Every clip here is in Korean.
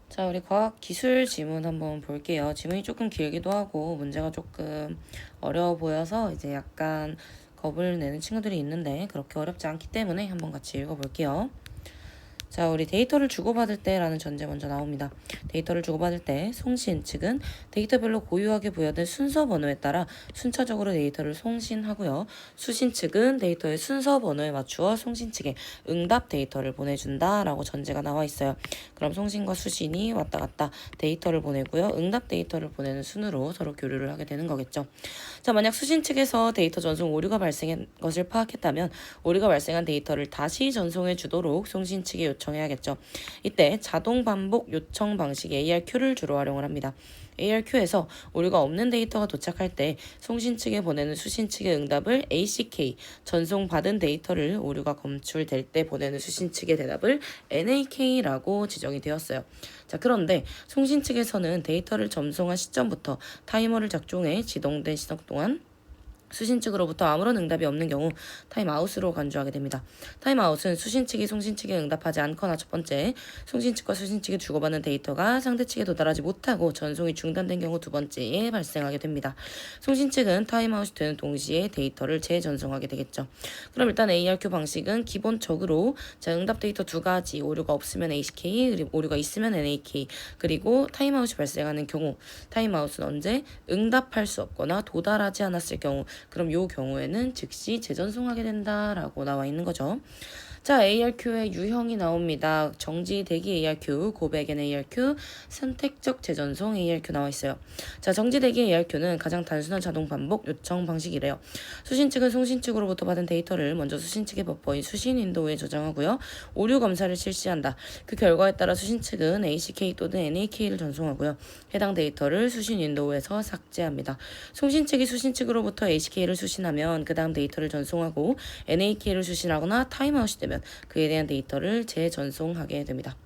자, 우리 과학 기술 지문 한번 볼게요. 지문이 조금 길기도 하고 문제가 조금 어려워 보여서 이제 약간 겁을 내는 친구들이 있는데 그렇게 어렵지 않기 때문에 한번 같이 읽어볼게요. 자, 우리 데이터를 주고받을 때라는 전제 먼저 나옵니다. 데이터를 주고받을 때 송신 측은 데이터별로 고유하게 부여된 순서 번호에 따라 순차적으로 데이터를 송신하고요. 수신 측은 데이터의 순서 번호에 맞추어 송신 측에 응답 데이터를 보내준다라고 전제가 나와 있어요. 그럼 송신과 수신이 왔다 갔다 데이터를 보내고요. 응답 데이터를 보내는 순으로 서로 교류를 하게 되는 거겠죠. 자, 만약 수신 측에서 데이터 전송 오류가 발생한 것을 파악했다면 오류가 발생한 데이터를 다시 전송해 주도록 송신 측에 요청해야겠죠. 이때 자동 반복 요청 방식 ARQ를 주로 활용을 합니다. ARQ에서 오류가 없는 데이터가 도착할 때 송신 측에 보내는 수신 측의 응답을 ACK, 전송받은 데이터를 오류가 검출될 때 보내는 수신 측의 대답을 NAK라고 지정이 되었어요. 자, 그런데 송신 측에서는 데이터를 전송한 시점부터 타이머를 작동해 지정된 시간 동안 수신 측으로부터 아무런 응답이 없는 경우 타임아웃으로 간주하게 됩니다. 타임아웃은 수신 측이 송신 측에 응답하지 않거나 첫 번째, 송신 측과 수신 측이 주고받는 데이터가 상대 측에 도달하지 못하고 전송이 중단된 경우 두 번째에 발생하게 됩니다. 송신 측은 타임아웃이 되는 동시에 데이터를 재전송하게 되겠죠. 그럼 일단 ARQ 방식은 기본적으로 응답 데이터 두 가지, 오류가 없으면 ACK, 그리고 오류가 있으면 NAK, 그리고 타임아웃이 발생하는 경우, 타임아웃은 언제? 응답할 수 없거나 도달하지 않았을 경우, 그럼 이 경우에는 즉시 재전송하게 된다라고 나와 있는 거죠. 자, ARQ의 유형이 나옵니다. 정지 대기 ARQ, 고백엔 ARQ, 선택적 재전송 ARQ 나와 있어요. 자, 정지 대기 ARQ는 가장 단순한 자동 반복 요청 방식이래요. 수신 측은 송신 측으로부터 받은 데이터를 먼저 수신 측의 버퍼인 수신 윈도우에 저장하고요. 오류 검사를 실시한다. 그 결과에 따라 수신 측은 ACK 또는 NAK를 전송하고요. 해당 데이터를 수신 윈도우에서 삭제합니다. 송신 측이 수신 측으로부터 ACK를 수신하면 그 다음 데이터를 전송하고 NAK를 수신하거나 타임아웃이 되면 그에 대한 데이터를 재전송하게 됩니다.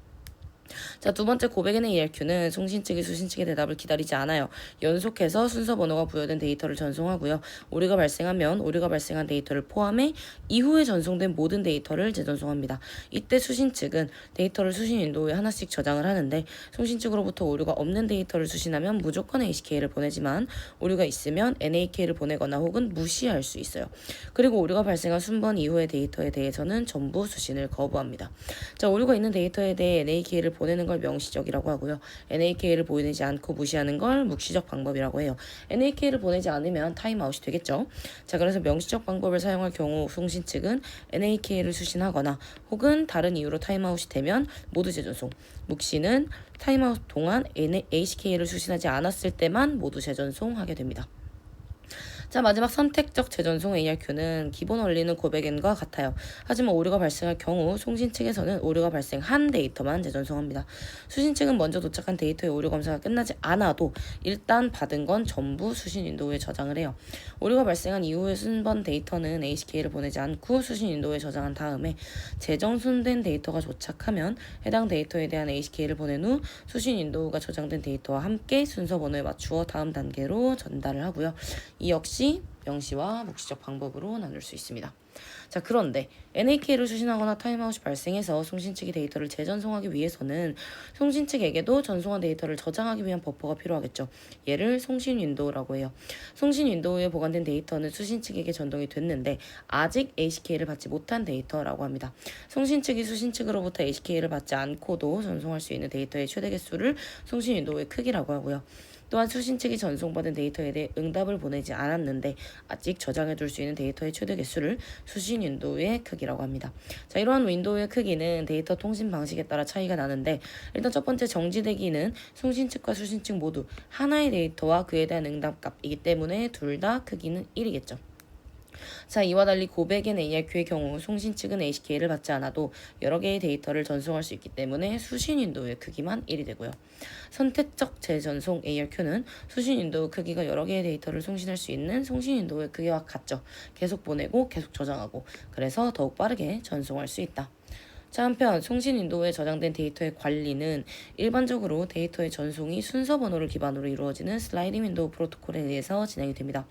자, 두 번째 고백에는 ARQ는 송신 측이 수신 측의 대답을 기다리지 않아요. 연속해서 순서 번호가 부여된 데이터를 전송하고요. 오류가 발생하면 오류가 발생한 데이터를 포함해 이후에 전송된 모든 데이터를 재전송합니다. 이때 수신 측은 데이터를 수신 윈도우에 하나씩 저장을 하는데 송신 측으로부터 오류가 없는 데이터를 수신하면 무조건 ACK를 보내지만 오류가 있으면 NAK를 보내거나 혹은 무시할 수 있어요. 그리고 오류가 발생한 순번 이후의 데이터에 대해서는 전부 수신을 거부합니다. 자, 오류가 있는 데이터에 대해 NAK를 보내는 걸 명시적이라고 하고요. NAK를 보내지 않고 무시하는 걸 묵시적 방법이라고 해요. NAK를 보내지 않으면 타임아웃이 되겠죠. 자, 그래서 명시적 방법을 사용할 경우 송신 측은 NAK를 수신하거나 혹은 다른 이유로 타임아웃이 되면 모두 재전송. 묵시는 타임아웃 동안 ACK를 수신하지 않았을 때만 모두 재전송하게 됩니다. 자, 마지막 선택적 재전송 ARQ는 기본 원리는 고백엔과 같아요. 하지만 오류가 발생할 경우 송신 측에서는 오류가 발생한 데이터만 재전송합니다. 수신 측은 먼저 도착한 데이터의 오류 검사가 끝나지 않아도 일단 받은 건 전부 수신 윈도우에 저장을 해요. 오류가 발생한 이후의 순번 데이터는 ACK를 보내지 않고 수신 윈도우에 저장한 다음에 재정순된 데이터가 도착하면 해당 데이터에 대한 ACK를 보낸 후 수신 윈도우가 저장된 데이터와 함께 순서 번호에 맞추어 다음 단계로 전달을 하고요. 이 역시 명시와 묵시적 방법으로 나눌 수 있습니다. 자, 그런데 NAK를 수신하거나 타임아웃이 발생해서 송신 측이 데이터를 재전송하기 위해서는 송신 측에게도 전송한 데이터를 저장하기 위한 버퍼가 필요하겠죠. 얘를 송신 윈도우라고 해요. 송신 윈도우에 보관된 데이터는 수신 측에게 전송이 됐는데 아직 ACK를 받지 못한 데이터라고 합니다. 송신 측이 수신 측으로부터 ACK를 받지 않고도 전송할 수 있는 데이터의 최대 개수를 송신 윈도우의 크기라고 하고요. 또한 수신 측이 전송받은 데이터에 대해 응답을 보내지 않았는데 아직 저장해둘 수 있는 데이터의 최대 개수를 수신 윈도우의 크기라고 합니다. 자, 이러한 윈도우의 크기는 데이터 통신 방식에 따라 차이가 나는데 일단 첫 번째 정지대기는 송신 측과 수신 측 모두 하나의 데이터와 그에 대한 응답값이기 때문에 둘 다 크기는 1이겠죠. 자, 이와 달리 고백엔 ARQ의 경우 송신 측은 ACK를 받지 않아도 여러 개의 데이터를 전송할 수 있기 때문에 수신 윈도우의 크기만 1이 되고요. 선택적 재전송 ARQ는 수신 윈도우 크기가 여러 개의 데이터를 송신할 수 있는 송신 윈도우의 크기와 같죠. 계속 보내고 계속 저장하고 그래서 더욱 빠르게 전송할 수 있다. 자, 한편 송신 윈도우에 저장된 데이터의 관리는 일반적으로 데이터의 전송이 순서 번호를 기반으로 이루어지는 슬라이딩 윈도우 프로토콜에 의해서 진행이 됩니다.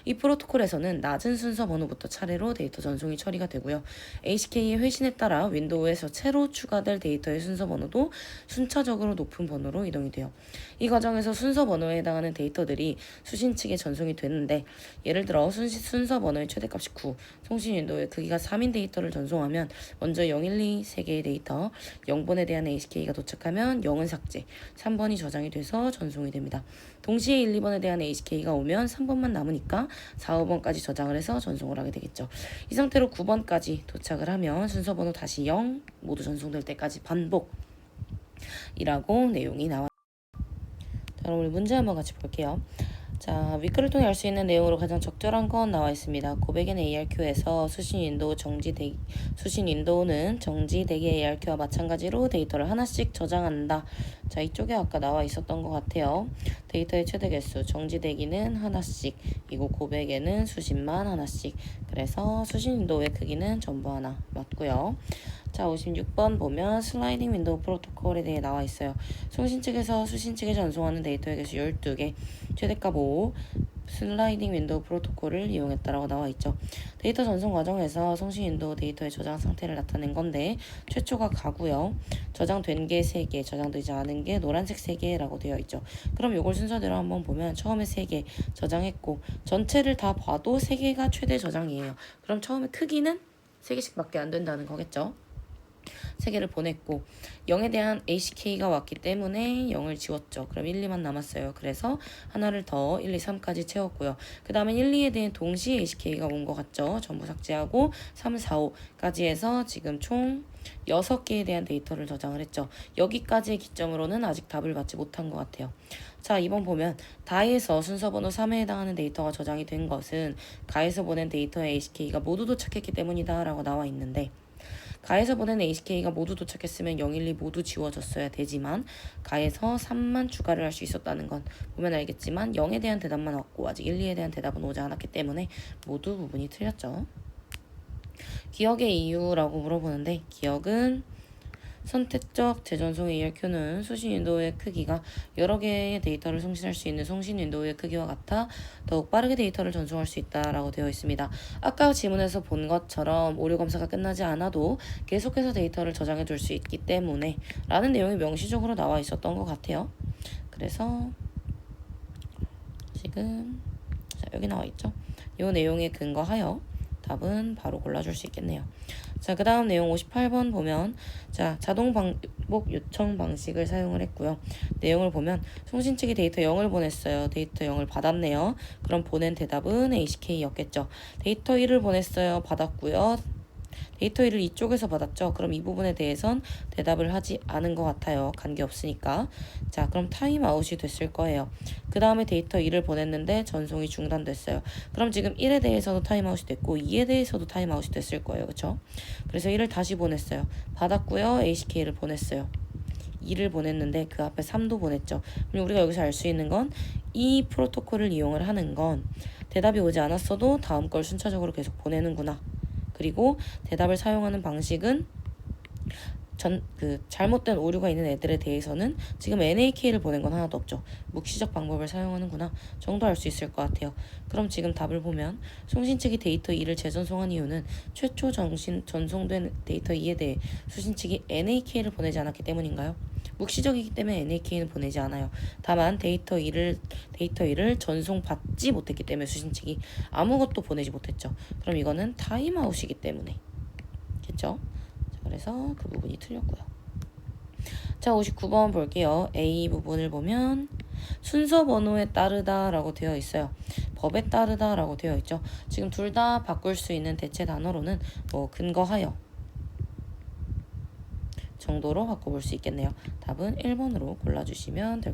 이 프로토콜에서는 낮은 순서 번호부터 차례로 데이터 전송이 처리가 되고요. HK의 회신에 따라 윈도우에서 새로 추가될 데이터의 순서 번호도 순차적으로 높은 번호로 이동이 돼요. 이 과정에서 순서 번호에 해당하는 데이터들이 수신 측에 전송이 되는데, 예를 들어 순서 번호의 최대값이 9, 송신 윈도우의 크기가 3인 데이터를 전송하면 먼저 012 3개의 데이터, 0번에 대한 HK가 도착하면 0은 삭제, 3번이 저장이 돼서 전송이 됩니다. 동시에 1, 2번에 대한 HK가 오면 3번만 남으니까 4, 5번까지 저장을 해서 전송을 하게 되겠죠. 이 상태로 9번까지 도착을 하면 순서 번호 다시 0 모두 전송될 때까지 반복이라고 내용이 나와. 자, 그럼 우리 문제 한번 같이 볼게요. 자, 위클을 통해 알 수 있는 내용으로 가장 적절한 건 나와 있습니다. 고백인 ARQ에서 수신 윈도우는 정지 대기 ARQ와 마찬가지로 데이터를 하나씩 저장한다. 자, 이쪽에 아까 나와 있었던 것 같아요. 데이터의 최대 개수, 정지 대기는 하나씩, 이고 고백에는 수신만 하나씩. 그래서 수신 윈도우의 크기는 전부 하나 맞고요. 자, 56번 보면 슬라이딩 윈도우 프로토콜에 대해 나와 있어요. 송신 측에서 수신 측에 전송하는 데이터의 개수 12개, 최대값 5, 슬라이딩 윈도우 프로토콜을 이용했다라고 나와 있죠. 데이터 전송 과정에서 송신 윈도우 데이터의 저장 상태를 나타낸 건데, 최초가 가고요. 저장된 게 3개, 저장되지 않은 게 노란색 3개라고 되어 있죠. 그럼 이걸 순서대로 한번 보면 처음에 3개 저장했고, 전체를 다 봐도 3개가 최대 저장이에요. 그럼 처음에 크기는 3개씩밖에 안 된다는 거겠죠. 3개를 보냈고 0에 대한 HK가 왔기 때문에 0을 지웠죠. 그럼 1, 2만 남았어요. 그래서 하나를 더 1, 2, 3까지 채웠고요. 그 다음에 1, 2에 대한 동시에 HK가 온 것 같죠. 전부 삭제하고 3, 4, 5까지 해서 지금 총 6개에 대한 데이터를 저장을 했죠. 여기까지의 기점으로는 아직 답을 받지 못한 것 같아요. 자, 2번 보면 다에서 순서번호 3에 해당하는 데이터가 저장이 된 것은 가에서 보낸 데이터의 HK가 모두 도착했기 때문이다 라고 나와 있는데, 가에서 보낸 HK가 모두 도착했으면 0, 1, 2 모두 지워졌어야 되지만 가에서 3만 추가를 할 수 있었다는 건 보면 알겠지만 0에 대한 대답만 왔고 아직 1, 2에 대한 대답은 오지 않았기 때문에 모두 부분이 틀렸죠. 기억의 이유라고 물어보는데, 기억은 선택적 재전송 ARQ는 수신 윈도우의 크기가 여러 개의 데이터를 송신할 수 있는 송신 윈도우의 크기와 같아 더욱 빠르게 데이터를 전송할 수 있다라고 되어 있습니다. 아까 지문에서 본 것처럼 오류 검사가 끝나지 않아도 계속해서 데이터를 저장해 둘 수 있기 때문에 라는 내용이 명시적으로 나와 있었던 것 같아요. 그래서 지금 여기 나와 있죠. 이 내용에 근거하여 답은 바로 골라줄 수 있겠네요. 자, 그 다음 내용 58번 보면, 자, 자동 반복 요청 방식을 사용을 했고요. 내용을 보면 송신 측이 데이터 0을 보냈어요. 데이터 0을 받았네요. 그럼 보낸 대답은 HK였겠죠. 데이터 1을 보냈어요. 받았고요. 데이터 1을 이쪽에서 받았죠. 그럼 이 부분에 대해선 대답을 하지 않은 것 같아요. 관계없으니까. 자, 그럼 타임아웃이 됐을 거예요. 그 다음에 데이터 2를 보냈는데 전송이 중단됐어요. 그럼 지금 1에 대해서도 타임아웃이 됐고 2에 대해서도 타임아웃이 됐을 거예요. 그쵸? 그래서 1을 다시 보냈어요. 받았고요. HK를 보냈어요. 2를 보냈는데 그 앞에 3도 보냈죠. 그럼 우리가 여기서 알 수 있는 건 이 프로토콜을 이용을 하는 건 대답이 오지 않았어도 다음 걸 순차적으로 계속 보내는구나. 그리고 대답을 사용하는 방식은 잘못된 오류가 있는 애들에 대해서는 지금 NAK를 보낸 건 하나도 없죠. 묵시적 방법을 사용하는구나 정도 알 수 있을 것 같아요. 그럼 지금 답을 보면 송신 측이 데이터 2를 재전송한 이유는 최초 전송된 데이터 2에 대해 수신 측이 NAK를 보내지 않았기 때문인가요? 묵시적이기 때문에 NAK는 보내지 않아요. 다만 데이터 2를 전송받지 못했기 때문에 수신 측이 아무것도 보내지 못했죠. 그럼 이거는 타임아웃이기 때문에 겠죠? 그래서 그 부분이 틀렸고요. 자, 59번 볼게요. A 부분을 보면 순서 번호에 따르다 라고 되어 있어요. 법에 따르다 라고 되어 있죠. 지금 둘 다 바꿀 수 있는 대체 단어로는 근거하여 정도로 바꿔볼 수 있겠네요. 답은 1번으로 골라주시면 될 것 같아요.